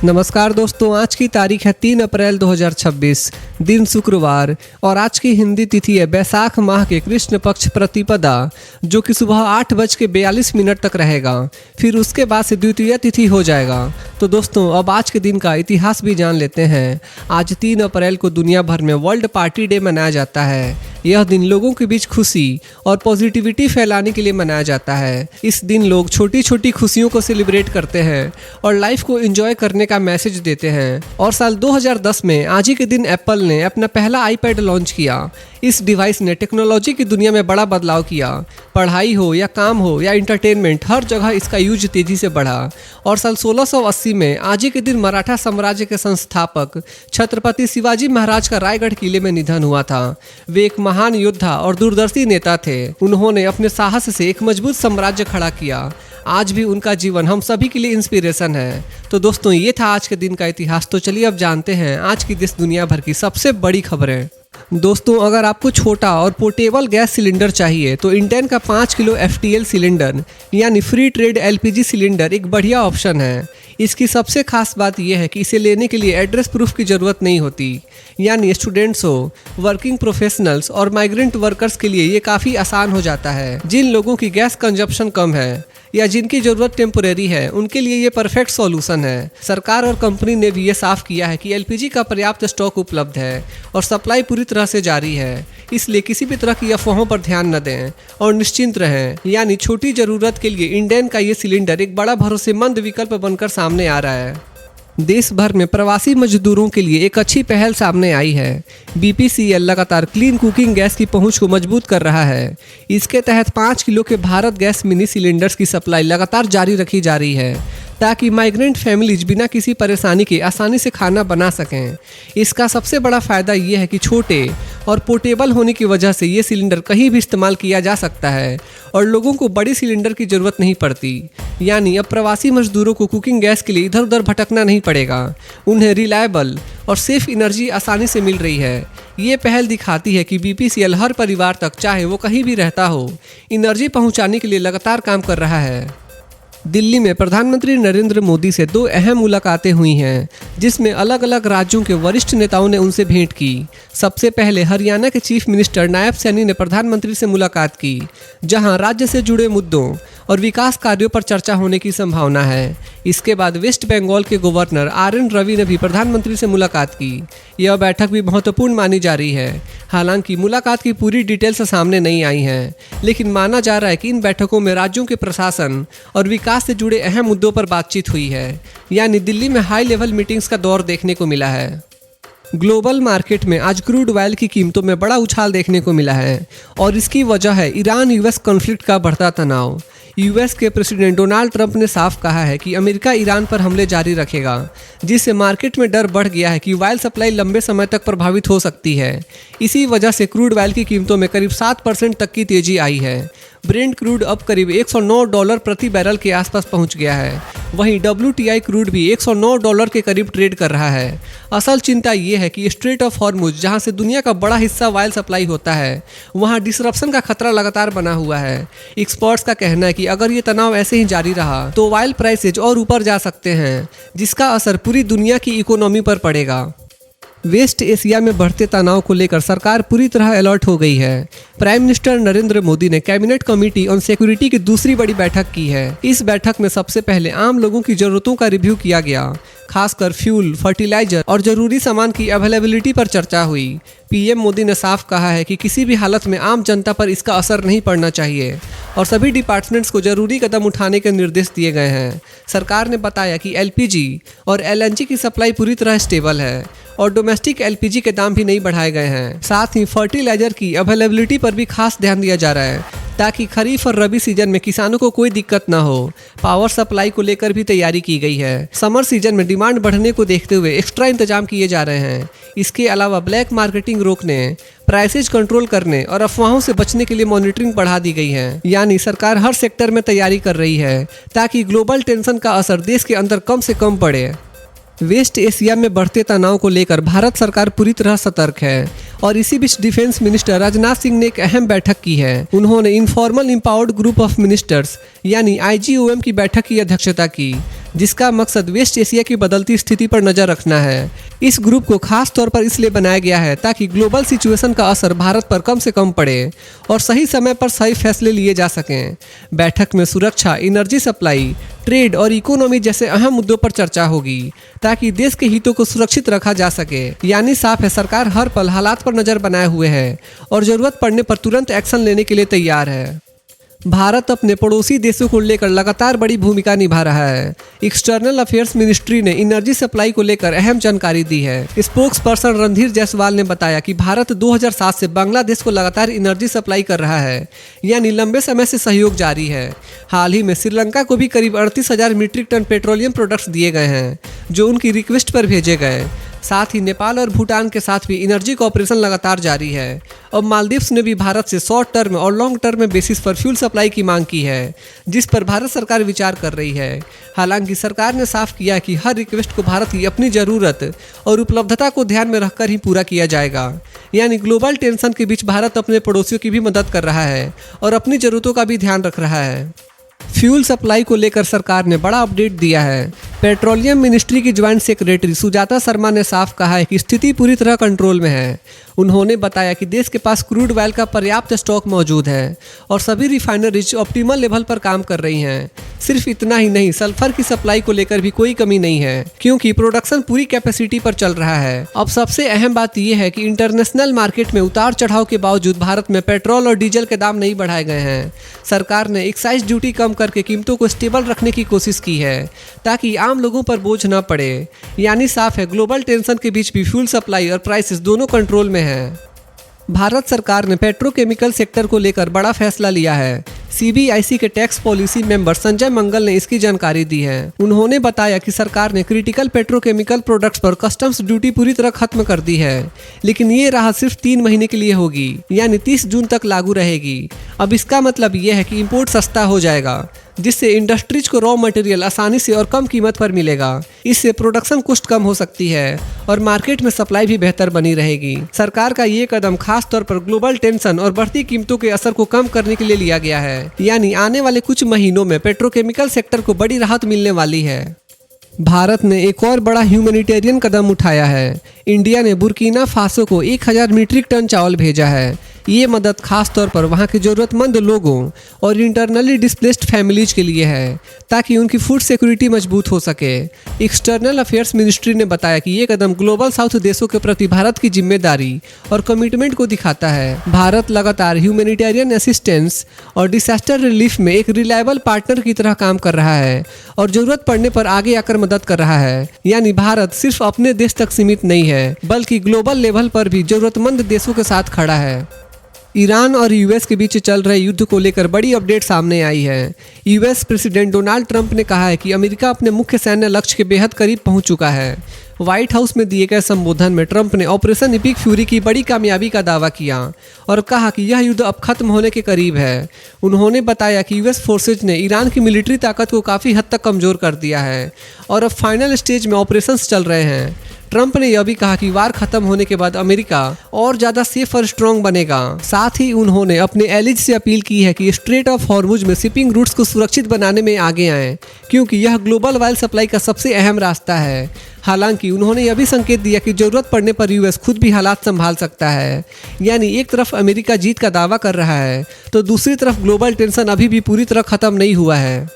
नमस्कार दोस्तों, आज की तारीख है 3 अप्रैल 2026, दिन शुक्रवार और आज की हिंदी तिथि है बैसाख माह के कृष्ण पक्ष प्रतिपदा, जो कि सुबह 8:42 तक रहेगा। फिर उसके बाद से द्वितीय तिथि हो जाएगा। तो दोस्तों, अब आज के दिन का इतिहास भी जान लेते हैं। आज 3 अप्रैल को दुनिया भर में वर्ल्ड पार्टी डे मनाया जाता है। यह दिन लोगों के बीच खुशी और पॉजिटिविटी फैलाने के लिए मनाया जाता है। इस दिन लोग छोटी छोटी खुशियों को सेलिब्रेट करते हैं और लाइफ को एंजॉय करने का मैसेज देते हैं। और साल 2010 में आज ही के दिन एप्पल ने अपना पहला आईपैड लॉन्च किया। इस डिवाइस ने टेक्नोलॉजी की दुनिया में बड़ा बदलाव किया। पढ़ाई हो या काम हो या इंटरटेनमेंट, हर जगह इसका यूज तेजी से बढ़ा। और साल 1680 में आज ही के दिन मराठा साम्राज्य के संस्थापक छत्रपति शिवाजी महाराज का रायगढ़ किले में निधन हुआ था। वे एक महान योद्धा और दूरदर्शी नेता थे। उन्होंने अपने साहस से एक मजबूत साम्राज्य खड़ा किया। आज भी उनका जीवन हम सभी के लिए इंस्पिरेशन है। तो दोस्तों, ये था आज के दिन का इतिहास। तो चलिए अब जानते हैं आज की देश दुनिया भर की सबसे बड़ी खबरें। दोस्तों, अगर आपको छोटा और पोर्टेबल गैस सिलेंडर चाहिए तो इंडेन का 5 किलो FTL सिलेंडर यानी फ्री ट्रेड LPG सिलेंडर एक बढ़िया ऑप्शन है। इसकी सबसे खास बात यह है कि इसे लेने के लिए एड्रेस प्रूफ की ज़रूरत नहीं होती। यानी स्टूडेंट्स हो, वर्किंग प्रोफेशनल्स और माइग्रेंट वर्कर्स के लिए ये काफ़ी आसान हो जाता है। जिन लोगों की गैस कंजप्शन कम है या जिनकी ज़रूरत टेम्पोरेरी है, उनके लिए ये परफेक्ट सॉल्यूशन है। सरकार और कंपनी ने भी ये साफ किया है कि LPG का पर्याप्त स्टॉक उपलब्ध है और सप्लाई पूरी तरह से जारी है। इसलिए किसी भी तरह की अफवाहों पर ध्यान न दें और निश्चिंत रहें। यानी छोटी ज़रूरत के लिए इंडेन का ये सिलेंडर एक बड़ा भरोसेमंद विकल्प बनकर सामने आ रहा है। देश भर में प्रवासी मजदूरों के लिए एक अच्छी पहल सामने आई है। BPCL लगातार क्लीन कुकिंग गैस की पहुंच को मजबूत कर रहा है। इसके तहत 5 किलो के भारत गैस मिनी सिलेंडर्स की सप्लाई लगातार जारी रखी जा रही है, ताकि माइग्रेंट फैमिलीज बिना किसी परेशानी के आसानी से खाना बना सकें। इसका सबसे बड़ा फ़ायदा ये है कि छोटे और पोर्टेबल होने की वजह से ये सिलेंडर कहीं भी इस्तेमाल किया जा सकता है और लोगों को बड़ी सिलेंडर की ज़रूरत नहीं पड़ती। यानी अब प्रवासी मजदूरों को कुकिंग गैस के लिए इधर उधर भटकना नहीं पड़ेगा। उन्हें रिलायबल और सेफ एनर्जी आसानी से मिल रही है। ये पहल दिखाती है कि BPCL हर परिवार तक, चाहे वो कहीं भी रहता हो, एनर्जी पहुंचाने के लिए लगातार काम कर रहा है। दिल्ली में प्रधानमंत्री नरेंद्र मोदी से 2 अहम मुलाकातें हुई हैं, जिसमें अलग अलग राज्यों के वरिष्ठ नेताओं ने उनसे भेंट की। सबसे पहले हरियाणा के चीफ मिनिस्टर नायब सैनी ने प्रधानमंत्री से मुलाकात की, जहां राज्य से जुड़े मुद्दों और विकास कार्यों पर चर्चा होने की संभावना है। इसके बाद वेस्ट बंगाल के गवर्नर RN रवि ने भी प्रधानमंत्री से मुलाकात की। यह बैठक भी महत्वपूर्ण मानी जा रही है। हालांकि मुलाकात की पूरी डिटेल्स सामने नहीं आई हैं, लेकिन माना जा रहा है कि इन बैठकों में राज्यों के प्रशासन और विकास से जुड़े अहम मुद्दों पर बातचीत हुई है। यानी दिल्ली में हाई लेवल मीटिंग्स का दौर देखने को मिला है। ग्लोबल मार्केट में आज क्रूड ऑयल की कीमतों में बड़ा उछाल देखने को मिला है और इसकी वजह है ईरान US कॉन्फ्लिक्ट का बढ़ता तनाव। US के प्रेसिडेंट डोनाल्ड ट्रंप ने साफ कहा है कि अमेरिका ईरान पर हमले जारी रखेगा, जिससे मार्केट में डर बढ़ गया है कि ऑयल सप्लाई लंबे समय तक प्रभावित हो सकती है। इसी वजह से क्रूड ऑयल की कीमतों में करीब 7% तक की तेजी आई है। ब्रेंट क्रूड अब करीब $109 प्रति बैरल के आसपास पहुंच गया है। वहीं WTI क्रूड भी $109 के करीब ट्रेड कर रहा है। असल चिंता ये है कि स्ट्रेट ऑफ हॉर्मुज, जहां से दुनिया का बड़ा हिस्सा ऑयल सप्लाई होता है, वहां डिसरप्शन का खतरा लगातार बना हुआ है। एक्सपर्ट्स का कहना है कि अगर ये तनाव ऐसे ही जारी रहा तो ऑयल प्राइसेज और ऊपर जा सकते हैं, जिसका असर पूरी दुनिया की इकोनॉमी पर पड़ेगा। वेस्ट एशिया में बढ़ते तनाव को लेकर सरकार पूरी तरह अलर्ट हो गई है। प्राइम मिनिस्टर नरेंद्र मोदी ने कैबिनेट कमेटी ऑन सिक्योरिटी की दूसरी बड़ी बैठक की है। इस बैठक में सबसे पहले आम लोगों की जरूरतों का रिव्यू किया गया, खासकर फ्यूल, फर्टिलाइजर और जरूरी सामान की अवेलेबिलिटी पर चर्चा हुई। PM मोदी ने साफ कहा है कि किसी भी हालत में आम जनता पर इसका असर नहीं पड़ना चाहिए और सभी डिपार्टमेंट्स को जरूरी कदम उठाने के निर्देश दिए गए हैं। सरकार ने बताया कि LPG और LNG की सप्लाई पूरी तरह स्टेबल है और डोमेस्टिक LPG के दाम भी नहीं बढ़ाए गए हैं। साथ ही फर्टिलाइजर की अवेलेबिलिटी पर भी खास ध्यान दिया जा रहा है, ताकि खरीफ और रबी सीजन में किसानों को कोई दिक्कत ना हो। पावर सप्लाई को लेकर भी तैयारी की गई है। समर सीजन में डिमांड बढ़ने को देखते हुए एक्स्ट्रा इंतजाम किए जा रहे हैं। इसके अलावा ब्लैक मार्केटिंग रोकने, प्राइसेज कंट्रोल करने और अफवाहों से बचने के लिए मॉनिटरिंग बढ़ा दी गई है। यानी सरकार हर सेक्टर में तैयारी कर रही है, ताकि ग्लोबल टेंशन का असर देश के अंदर कम से कम पड़े। वेस्ट एशिया में बढ़ते तनाव को लेकर भारत सरकार पूरी तरह सतर्क है और इसी बीच डिफेंस मिनिस्टर राजनाथ सिंह ने एक अहम बैठक की है। उन्होंने informal empowered group of ministers यानी IGOM की बैठक की अध्यक्षता की, जिसका मकसद वेस्ट एशिया की बदलती स्थिति पर नजर रखना है। इस ग्रुप को खास तौर पर इसलिए बनाया गया है ताकि ग्लोबल सिचुएशन का असर भारत पर कम से कम पड़े और सही समय पर सही फैसले लिए जा सकें। बैठक में सुरक्षा, एनर्जी सप्लाई, ट्रेड और इकोनॉमी जैसे अहम मुद्दों पर चर्चा होगी ताकि देश के हितों को सुरक्षित रखा जा सके। यानी साफ है, सरकार हर पल हालात पर नजर बनाए हुए है और जरूरत पड़ने पर तुरंत एक्शन लेने के लिए तैयार है। भारत अपने पड़ोसी देशों को लेकर लगातार बड़ी भूमिका निभा रहा है। एक्सटर्नल अफेयर्स मिनिस्ट्री ने एनर्जी सप्लाई को लेकर अहम जानकारी दी है। स्पोक्स पर्सन रणधीर जायसवाल ने बताया कि भारत 2007 से बांग्लादेश को लगातार एनर्जी सप्लाई कर रहा है, यानी लंबे समय से सहयोग जारी है। हाल ही में श्रीलंका को भी करीब 38,000 मीट्रिक टन पेट्रोलियम प्रोडक्ट्स दिए गए हैं, जो उनकी रिक्वेस्ट पर भेजे गए। साथ ही नेपाल और भूटान के साथ भी एनर्जी कॉपरेशन लगातार जारी है। अब मालदीव्स ने भी भारत से शॉर्ट टर्म और लॉन्ग टर्म बेसिस पर फ्यूल सप्लाई की मांग की है, जिस पर भारत सरकार विचार कर रही है। हालांकि सरकार ने साफ किया कि हर रिक्वेस्ट को भारत की अपनी ज़रूरत और उपलब्धता को ध्यान में रखकर ही पूरा किया जाएगा। यानी ग्लोबल टेंशन के बीच भारत अपने पड़ोसियों की भी मदद कर रहा है और अपनी ज़रूरतों का भी ध्यान रख रहा है। फ्यूल सप्लाई को लेकर सरकार ने बड़ा अपडेट दिया है। पेट्रोलियम मिनिस्ट्री की ज्वाइंट सेक्रेटरी सुजाता शर्मा ने साफ कहा है कि स्थिति पूरी तरह कंट्रोल में है। उन्होंने बताया कि देश के पास क्रूड ऑयल का पर्याप्त स्टॉक मौजूद है और सभी रिफाइनरीज ऑप्टिमल लेवल पर काम कर रही हैं। सिर्फ इतना ही नहीं, सल्फर की सप्लाई को लेकर भी कोई कमी नहीं है, क्योंकि प्रोडक्शन पूरी कैपेसिटी पर चल रहा है। अब सबसे अहम बात यह है कि इंटरनेशनल मार्केट में उतार चढ़ाव के बावजूद भारत में पेट्रोल और डीजल के दाम नहीं बढ़ाए गए हैं। सरकार ने एक्साइज ड्यूटी कम करके कीमतों को स्टेबल रखने की कोशिश की है ताकि आम लोगों पर बोझ न पड़े। यानी साफ है, ग्लोबल टेंशन के बीच भी फ्यूल सप्लाई और प्राइसेस दोनों कंट्रोल में है। भारत सरकार ने पेट्रोकेमिकल सेक्टर को लेकर बड़ा फैसला लिया है। CBIC के टैक्स पॉलिसी मेंबर संजय मंगल ने इसकी जानकारी दी है। उन्होंने बताया कि सरकार ने क्रिटिकल पेट्रोकेमिकल प्रोडक्ट्स पर कस्टम्स ड्यूटी पूरी तरह खत्म कर दी है, लेकिन ये राहत सिर्फ 3 महीने के लिए होगी, यानी 30 जून तक लागू रहेगी। अब इसका मतलब यह है कि इंपोर्ट सस्ता हो जाएगा, जिससे इंडस्ट्रीज को रॉ मटेरियल आसानी से और कम कीमत पर मिलेगा। इससे प्रोडक्शन कॉस्ट कम हो सकती है और मार्केट में सप्लाई भी बेहतर बनी रहेगी। सरकार का ये कदम खास तौर पर ग्लोबल टेंशन और बढ़ती कीमतों के असर को कम करने के लिए लिया गया है। यानी आने वाले कुछ महीनों में पेट्रोकेमिकल सेक्टर को बड़ी राहत मिलने वाली है। भारत ने एक और बड़ा ह्यूमैनिटेरियन कदम उठाया है। इंडिया ने बुर्किना फासो को 1000 मीट्रिक टन चावल भेजा है। ये मदद खास तौर पर वहाँ के ज़रूरतमंद लोगों और इंटरनली डिस्प्लेस्ड फैमिलीज के लिए है, ताकि उनकी फूड सिक्योरिटी मजबूत हो सके। एक्सटर्नल अफेयर्स मिनिस्ट्री ने बताया कि ये कदम ग्लोबल साउथ देशों के प्रति भारत की जिम्मेदारी और कमिटमेंट को दिखाता है। भारत लगातार ह्यूमैनिटेरियन असिस्टेंस और डिजास्टर रिलीफ में एक रिलायबल पार्टनर की तरह काम कर रहा है और ज़रूरत पड़ने पर आगे आकर मदद कर रहा है। यानी भारत सिर्फ अपने देश तक सीमित नहीं है, बल्कि ग्लोबल लेवल पर भी ज़रूरतमंद देशों के साथ खड़ा है। ईरान और यूएस के बीच चल रहे युद्ध को लेकर बड़ी अपडेट सामने आई है। यूएस प्रेसिडेंट डोनाल्ड ट्रंप ने कहा है कि अमेरिका अपने मुख्य सैन्य लक्ष्य के बेहद करीब पहुंच चुका है। व्हाइट हाउस में दिए गए संबोधन में ट्रंप ने ऑपरेशन इपिक फ्यूरी की बड़ी कामयाबी का दावा किया और कहा कि यह युद्ध अब खत्म होने के करीब है। उन्होंने बताया कि यूएस फोर्सेज ने ईरान की मिलिट्री ताकत को काफ़ी हद तक कमज़ोर कर दिया है और अब फाइनल स्टेज में ऑपरेशंस चल रहे हैं। ट्रंप ने यह भी कहा कि वार खत्म होने के बाद अमेरिका और ज़्यादा सेफ और स्ट्रॉन्ग बनेगा। साथ ही उन्होंने अपने एलिज से अपील की है कि स्ट्रेट ऑफ हॉर्मुज में शिपिंग रूट्स को सुरक्षित बनाने में आगे आएं, क्योंकि यह ग्लोबल ऑयल सप्लाई का सबसे अहम रास्ता है। हालांकि उन्होंने यह भी संकेत दिया कि जरूरत पड़ने पर यूएस खुद भी हालात संभाल सकता है। यानी एक तरफ अमेरिका जीत का दावा कर रहा है, तो दूसरी तरफ ग्लोबल टेंशन अभी भी पूरी तरह खत्म नहीं हुआ है।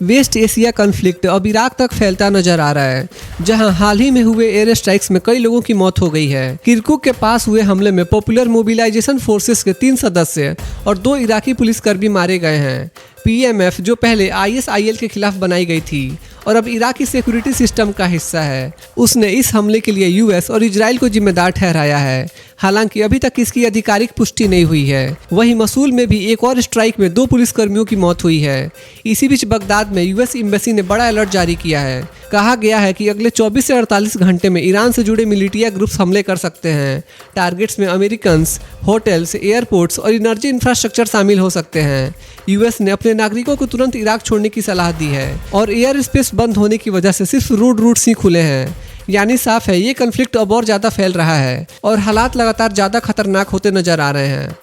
वेस्ट एशिया कॉन्फ्लिक्ट अब इराक तक फैलता नजर आ रहा है, जहां हाल ही में हुए एयर स्ट्राइक्स में कई लोगों की मौत हो गई है। किरकुक के पास हुए हमले में पॉपुलर मोबिलाइजेशन फोर्सेस के 3 सदस्य और 2 इराकी पुलिसकर्मी मारे गए हैं। PMF जो पहले ISIL के खिलाफ बनाई गई थी और अब इराकी सिक्योरिटी सिस्टम का हिस्सा है, उसने इस हमले के लिए यूएस और इजराइल को जिम्मेदार ठहराया है। हालांकि अभी तक इसकी आधिकारिक पुष्टि नहीं हुई है। वहीं मसूल में भी एक और स्ट्राइक में 2 पुलिसकर्मियों की मौत हुई है। इसी बीच बगदाद में यूएस एम्बेसी ने बड़ा अलर्ट जारी किया है। कहा गया है कि अगले 24 से 48 घंटे में ईरान से जुड़े मिलिटिया ग्रुप्स हमले कर सकते हैं। टारगेट्स में अमेरिकन्स, होटल्स, एयरपोर्ट्स और एनर्जी इंफ्रास्ट्रक्चर शामिल हो सकते हैं। यूएस ने अपने नागरिकों को तुरंत इराक छोड़ने की सलाह दी है और एयर स्पेस बंद होने की वजह से सिर्फ रोड रूट्स ही खुले हैं। यानी साफ है ये कन्फ्लिक्ट अब और ज़्यादा फैल रहा है और हालात लगातार ज़्यादा खतरनाक होते नजर आ रहे हैं।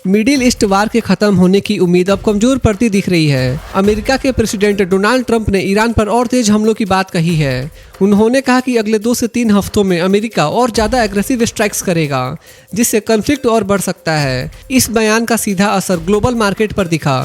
मिडिल ईस्ट वार के खत्म होने की उम्मीद अब कमजोर पड़ती दिख रही है। अमेरिका के प्रेसिडेंट डोनाल्ड ट्रंप ने ईरान पर और तेज हमलों की बात कही है। उन्होंने कहा कि अगले 2 से 3 हफ्तों में अमेरिका और ज़्यादा एग्रेसिव स्ट्राइक्स करेगा, जिससे कन्फ्लिक्ट और बढ़ सकता है। इस बयान का सीधा असर ग्लोबल मार्केट पर दिखा।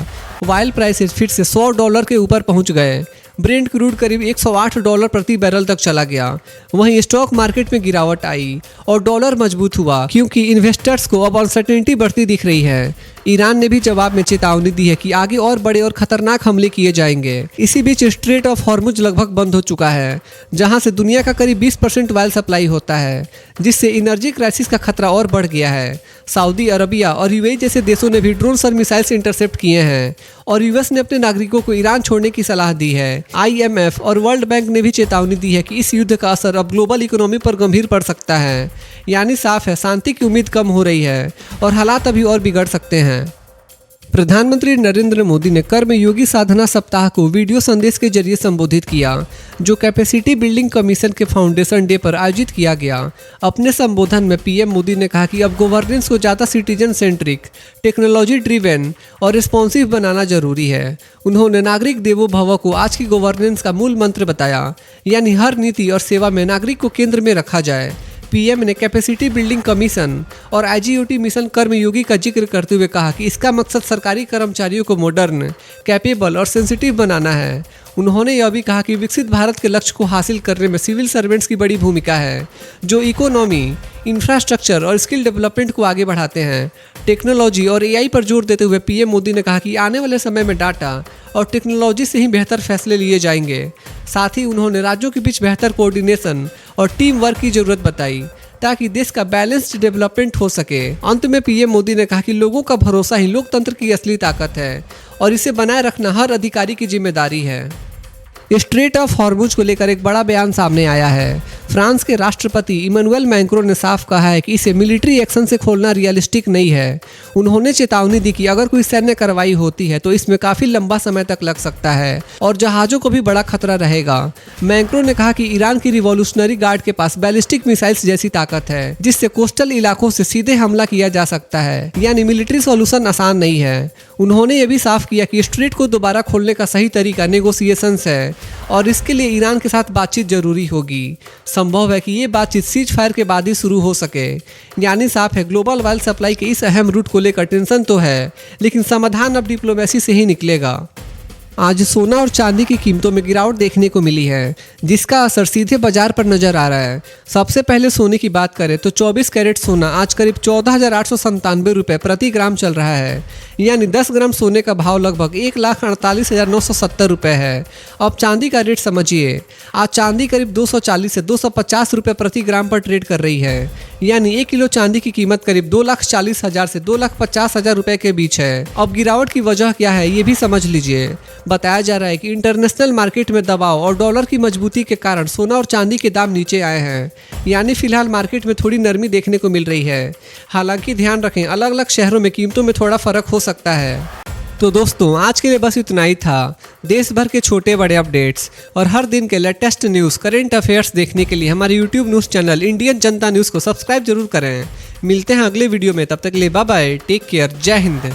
ऑयल प्राइसेस फिर से $100 के ऊपर पहुंच गए। ब्रेंट क्रूड करीब $108 प्रति बैरल तक चला गया। वहीं स्टॉक मार्केट में गिरावट आई और डॉलर मजबूत हुआ, क्योंकि इन्वेस्टर्स को अब अनसर्टेनिटी बढ़ती दिख रही है। ईरान ने भी जवाब में चेतावनी दी है कि आगे और बड़े और खतरनाक हमले किए जाएंगे। इसी बीच स्ट्रेट ऑफ हॉर्मुज लगभग बंद हो चुका है, जहां से दुनिया का करीब 20% ऑयल सप्लाई होता है, जिससे एनर्जी क्राइसिस का खतरा और बढ़ गया है। सऊदी अरबिया और यूएई जैसे देशों ने भी ड्रोन और मिसाइल से इंटरसेप्ट किए हैं और यूएस ने अपने नागरिकों को ईरान छोड़ने की सलाह दी है। IMF और वर्ल्ड बैंक ने भी चेतावनी दी है कि इस युद्ध का असर अब ग्लोबल इकोनॉमी पर गंभीर पड़ सकता है। यानी साफ है शांति की उम्मीद कम हो रही है और हालात अभी और बिगड़ सकते हैं। प्रधानमंत्री नरेंद्र मोदी ने कर्मयोगी साधना सप्ताह को वीडियो संदेश के जरिए संबोधित किया, जो कैपेसिटी बिल्डिंग कमीशन के फाउंडेशन डे पर आयोजित किया गया। अपने संबोधन में पीएम मोदी ने कहा कि अब गवर्नेंस को ज़्यादा सिटीजन सेंट्रिक, टेक्नोलॉजी ड्रिवेन और रिस्पॉन्सिव बनाना जरूरी है। उन्होंने नागरिक देवो भव को आज की गवर्नेंस का मूल मंत्र बताया, यानी हर नीति और सेवा में नागरिक को केंद्र में रखा जाए। पीएम ने कैपेसिटी बिल्डिंग कमीशन और IGOT मिशन कर्मयोगी का जिक्र करते हुए कहा कि इसका मकसद सरकारी कर्मचारियों को मॉडर्न, कैपेबल और सेंसिटिव बनाना है। उन्होंने यह भी कहा कि विकसित भारत के लक्ष्य को हासिल करने में सिविल सर्वेंट्स की बड़ी भूमिका है, जो इकोनॉमी, इंफ्रास्ट्रक्चर और स्किल डेवलपमेंट को आगे बढ़ाते हैं। टेक्नोलॉजी और AI पर जोर देते हुए पीएम मोदी ने कहा कि आने वाले समय में डाटा और टेक्नोलॉजी से ही बेहतर फैसले लिए जाएंगे। साथ ही उन्होंने राज्यों के बीच बेहतर कोऑर्डिनेशन और टीम वर्क की जरूरत बताई, ताकि देश का बैलेंस्ड डेवलपमेंट हो सके। अंत में पीएम मोदी ने कहा कि लोगों का भरोसा ही लोकतंत्र की असली ताकत है और इसे बनाए रखना हर अधिकारी की जिम्मेदारी है। स्ट्रेट ऑफ हॉर्मुज को लेकर एक बड़ा बयान सामने आया है। फ्रांस के राष्ट्रपति इमैनुअल मैक्रों ने साफ कहा है कि इसे मिलिट्री एक्शन से खोलना रियलिस्टिक नहीं है। उन्होंने चेतावनी दी कि अगर कोई सैन्य कार्रवाई होती है तो इसमें काफी लंबा समय तक लग सकता है और जहाजों को भी बड़ा खतरा रहेगा। मैक्रों ने कहा कि ईरान की रिवॉल्यूशनरी गार्ड के पास बैलिस्टिक मिसाइल्स जैसी ताकत है, जिससे कोस्टल इलाकों से सीधे हमला किया जा सकता है, यानी मिलिट्री सॉल्यूशन आसान नहीं है। उन्होंने ये भी साफ किया कि स्ट्रेट को दोबारा खोलने का सही तरीका नेगोशिएशंस है और इसके लिए ईरान के साथ बातचीत जरूरी होगी। संभव है कि ये बातचीत सीज फायर के बाद ही शुरू हो सके। यानी साफ है ग्लोबल ऑयल सप्लाई के इस अहम रूट को लेकर टेंशन तो है, लेकिन समाधान अब डिप्लोमेसी से ही निकलेगा। आज सोना और चांदी की कीमतों में गिरावट देखने को मिली है, जिसका असर सीधे बाजार पर नजर आ रहा है। सबसे पहले सोने की बात करें तो 24 कैरेट सोना आज करीब 14,897 रुपये प्रति ग्राम चल रहा है, यानी 10 ग्राम सोने का भाव लगभग 1,48,970 रुपये है। अब चांदी का रेट समझिए। आज चांदी करीब 240 से 250 रुपये प्रति ग्राम पर ट्रेड कर रही है, यानी 1 किलो चांदी की कीमत करीब 2,40,000 से 2,50,000 रुपये के बीच है। अब गिरावट की वजह क्या है ये भी समझ लीजिए। बताया जा रहा है कि इंटरनेशनल मार्केट में दबाव और डॉलर की मजबूती के कारण सोना और चांदी के दाम नीचे आए हैं, यानी फिलहाल मार्केट में थोड़ी नरमी देखने को मिल रही है। हालांकि ध्यान रखें, अलग अलग शहरों में कीमतों में थोड़ा फर्क हो सकता है। तो दोस्तों आज के लिए बस इतना ही था। देश भर के छोटे बड़े अपडेट्स और हर दिन के लेटेस्ट न्यूज़, करंट अफेयर्स देखने के लिए हमारे यूट्यूब न्यूज़ चैनल इंडियन जनता न्यूज़ को सब्सक्राइब जरूर करें। मिलते हैं अगले वीडियो में, तब तक के लिए बाय बाय, टेक केयर, जय हिंद।